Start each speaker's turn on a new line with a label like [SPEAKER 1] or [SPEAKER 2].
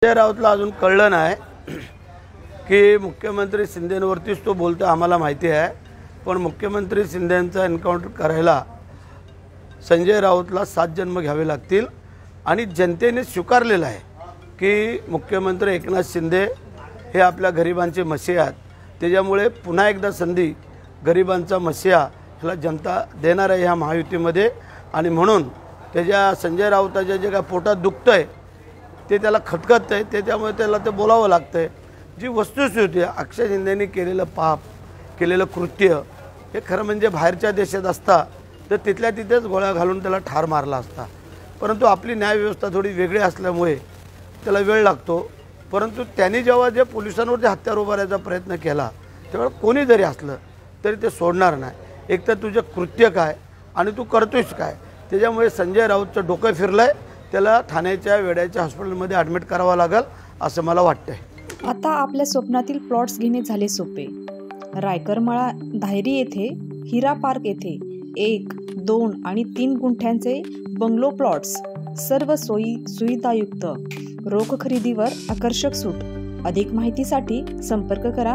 [SPEAKER 1] संजय राऊतला अजून कळलं नाही की मुख्यमंत्री शिंदेंवरतीच तो बोलतो आम्हाला माहिती आहे, पण मुख्यमंत्री शिंदेंचा एन्काउंटर करायला संजय राऊतला 7 जन्म घ्यावे लागतील आणि जनतेने स्वीकारलेलं आहे की मुख्यमंत्री एकनाथ शिंदे हे आपल्या गरिबांचे मसीहा आहेत। त्याच्यामुळे पुन्हा एकदा संधी गरिबांचा मसीहा ह्याला जनता देणार आहे ह्या महायुतीमध्ये। आणि म्हणून त्याच्या संजय राऊताच्या जे काय पोटात दुखतंय ते त्याला खटकत आहे, ते त्यामुळे त्याला ते बोलावं लागतं आहे। जी वस्तुस्थिती अक्षय शिंदेंनी केलेलं पाप केलेलं कृत्य हे खरं म्हणजे बाहेरच्या देशात असता तर तिथल्या तिथेच गोळ्या घालून त्याला ठार मारला असता, परंतु आपली न्यायव्यवस्था थोडी वेगळी असल्यामुळे त्याला वेळ लागतो। परंतु त्यांनी जेव्हा जे पोलिसांवरती हत्यार उभारायचा प्रयत्न केला तेव्हा कोणी जरी असलं तरी ते सोडणार नाही। एक तर तुझं कृत्य काय आणि तू करतोयस काय, त्याच्यामुळे संजय राऊतचं डोकं फिरलं आहे, त्याला ठाण्याच्या वेड्याच्या हॉस्पिटलमध्ये ॲडमिट करावं लागेल असं मला वाटतंय।
[SPEAKER 2] आता आपल्या स्वप्नातील प्लॉट्स घेणे झाले सोपे। रायकरमाळा धायरी येथे हिरा पार्क येथे 1, 2 आणि 3 गुंठ्यांचे बंगलो प्लॉट्स, सर्व सोयी सुविधायुक्त, रोख खरेदीवर आकर्षक सूट। अधिक माहितीसाठी संपर्क करा